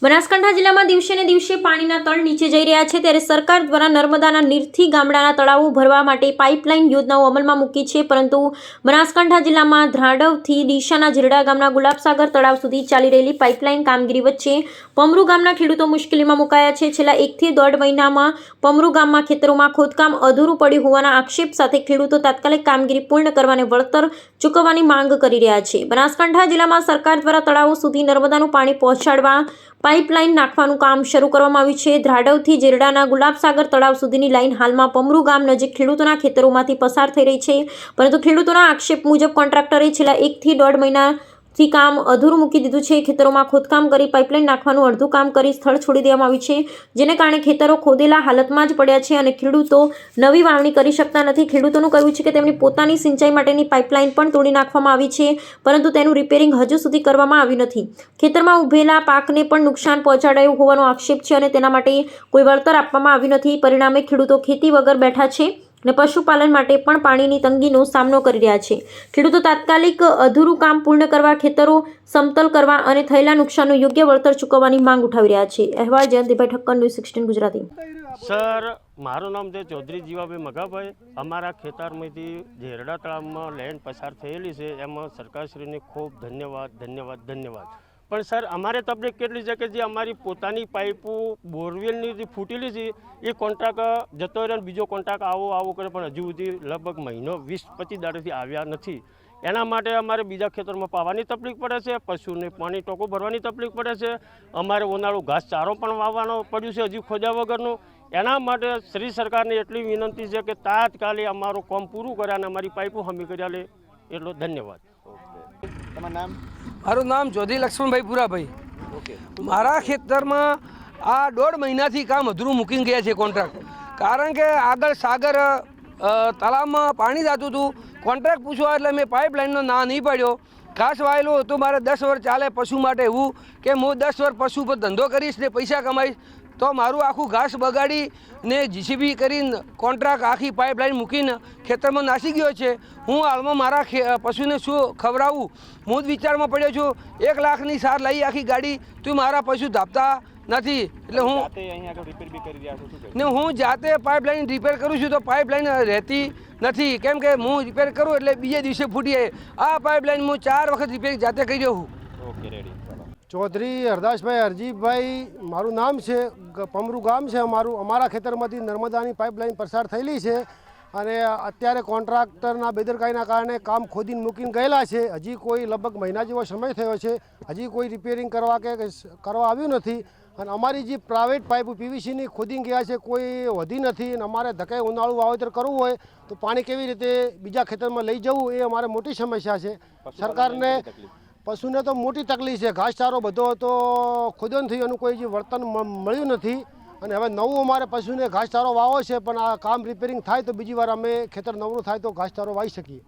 બનાસકાંઠા જિલ્લામાં દિવસે ને દિવસે પાણીના તળ નીચે જઈ રહ્યા છે, ત્યારે સરકાર દ્વારા નર્મદાના નીરથી ગામડાના તળાવો ભરવા માટે પાઇપલાઇન યોજનાઓ અમલમાં મૂકી છે, પરંતુ બનાસકાંઠા જિલ્લામાં ધ્રાડવથી ડીસાના ઝીરડા ગામના ગુલાબસાગર તળાવ સુધી ચાલી રહેલી પાઇપલાઇન કામગીરી વચ્ચે પમરુ ગામના ખેડૂતો મુશ્કેલીમાં મુકાયા છે। છેલ્લા 1 થી 1.5 મહિનામાં પમરુ ગામમાં ખેતરોમાં ખોદકામ અધૂરું પડ્યું હોવાના આક્ષેપ સાથે ખેડૂતો તાત્કાલિક કામગીરી પૂર્ણ કરવાને વળતર ચૂકવવાની માંગ કરી રહ્યા છે। બનાસકાંઠા જિલ્લામાં સરકાર દ્વારા તળાવો સુધી નર્મદાનું પાણી પહોંચાડવા પાઇપલાઇન નાખવાનું કામ શરૂ કરવામાં આવ્યું છે। ધ્રાડવથી ઝીરડાના ગુલાબસાગર તળાવ સુધીની લાઇન હાલમાં પમરુ ગામ નજીક ખેડૂતોના ખેતરોમાંથી પસાર થઈ રહી છે, પરંતુ ખેડૂતોના આક્ષેપ મુજબ કોન્ટ્રાક્ટરે છેલ્લા 1 થી 1.5 મહિનાથી કામ અધૂરું મૂકી દીધું છે। ખેતરોમાં ખોદકામ કરી પાઇપલાઇન નાખવાનું અડધું કામ કરી સ્થળ છોડી દેવામાં આવ્યું છે, જેને કારણે ખેતરો ખોદેલા હાલતમાં જ પડ્યા છે અને ખેડૂતો નવી વાવણી કરી શકતા નથી। ખેડૂતોનું કહેવું છે કે તેમની પોતાની સિંચાઈ માટેની પાઇપલાઇન પણ તોડી નાખવામાં આવી છે, પરંતુ તેનું રિપેરિંગ હજુ સુધી કરવામાં આવ્યું નથી। ખેતરમાં ઉભેલા પાકને પણ નુકસાન પહોંચાડાયું હોવાનો આક્ષેપ છે અને તેના માટે કોઈ વળતર આપવામાં આવ્યું નથી। પરિણામે ખેડૂતો ખેતી વગર બેઠા છે અને પશુપાલન માટે પણ પાણીની તંગીનો સામનો કરી રહ્યા છે। ખેડૂતો તાત્કાલિક અધૂરું કામ પૂર્ણ કરવા, ખેતરો સમતલ કરવા અને થયેલા નુકસાનનું યોગ્ય વળતર ચૂકવવાની માંગ ઉઠાવી રહ્યા છે। અહેવાલ જયંતિભાઈ ઠક્કર, ન્યૂઝ 16 ગુજરાતી। સર, મારું નામ છે ચૌધરી જીવાભાઈ મગાભાઈ। અમારા ખેતરમાંથી ઝેરડા તળાવમાં લેન્ડ પસાર થયેલી છે, એમાં સરકારશ્રીને ખૂબ ધન્યવાદ। પણ સર, અમારે તકલીફ કેટલી છે કે જે અમારી પોતાની પાઇપો બોરવેલની જે ફૂટેલી છે એ કોન્ટ્રાક્ટ જતો રહે, બીજો કોન્ટ્રાક્ટ આવો કરે, પણ હજુ સુધી લગભગ મહિનો 20-25 દાડાથી આવ્યા નથી। એના માટે અમારે બીજા ખેતરમાં પાવાની તકલીફ પડે છે, પશુને પાણી ટોકો ભરવાની તકલીફ પડે છે, અમારે ઉનાળુ ઘાસચારો પણ વાવવાનો પડ્યું છે હજી ખોદ્યા વગરનું। એના માટે શ્રી સરકારને એટલી વિનંતી છે કે તાત્કાલિક અમારું કામ પૂરું કરે અને અમારી પાઇપો હમી કરી લે, એટલો ધન્યવાદ। તમારું નામ? મારું નામ ચૌધરી લક્ષ્મણભાઈ પુરાભાઈ। મારા ખેતરમાં આ 1.5 મહિનાથી કામ અધૂરું મૂકીને ગયા છે કોન્ટ્રાક્ટ, કારણ કે આગળ સાગર તળાવમાં પાણી જતું હતું। કોન્ટ્રાક્ટ પૂછવા એટલે મેં પાઇપલાઇનનો ના નહીં પાડ્યો। ઘાસ વાયેલું હતું, મારે 10 વર્ષ ચાલે પશુ માટે, એવું કે હું 10 વર્ષ પશુ પર ધંધો કરીશ ને પૈસા કમાઈશ, તો મારું આખું ઘાસ બગાડીને જીસીબી કરીને કોન્ટ્રાક્ટ આખી પાઇપલાઇન મૂકીને ખેતરમાં નાસી ગયો છે। હું હાલમાં મારા પશુને શું ખવડાવું હું જ વિચારમાં પડ્યો છું। 1 લાખની સાર લઈ આખી ગાડી, તું મારા પશુ ધાપતા નથી, એટલે હું જાતે પાઇપલાઇન રિપેર કરું છું, તો પાઇપલાઇન રહેતી નથી, કેમ કે હું રિપેર કરું એટલે બીજે દિવસે ફૂટી જાય। આ પાઇપલાઇન હું 4 વખત રિપેર જાતે કરી રહ્યો છું। ચૌધરી હરદાસભાઈ હરજીભાઈ મારું નામ છે, પમરુ ગામ છે અમારું। અમારા ખેતરમાંથી નર્મદાની પાઇપલાઇન પસાર થયેલી છે અને અત્યારે કોન્ટ્રાક્ટરના બેદરકારીના કારણે કામ ખોદીને મૂકીને ગયેલા છે। હજી કોઈ લગભગ મહિના જેવો સમય થયો છે, હજી કોઈ રિપેરિંગ કરવા આવ્યું નથી। અને અમારી જે પ્રાઇવેટ પાઇપ પીવીસીની ખોદીને ગયા છે, કોઈ વધી નથી અને અમારે ધકે ઉનાળું વાવેતર કરવું હોય તો પાણી કેવી રીતે બીજા ખેતરમાં લઈ જવું, એ અમારે મોટી સમસ્યા છે। સરકારને પશુને તો મોટી તકલીફ છે, ઘાસચારો બધો તો ખોદ્યો નથી, એનું કોઈ જે વર્તન મળ્યું નથી અને હવે નવું અમારે પશુને ઘાસચારો વાવો છે, પણ આ કામ રિપેરિંગ થાય તો બીજી વાર અમે ખેતર નવરું થાય તો ઘાસચારો વાવી શકીએ।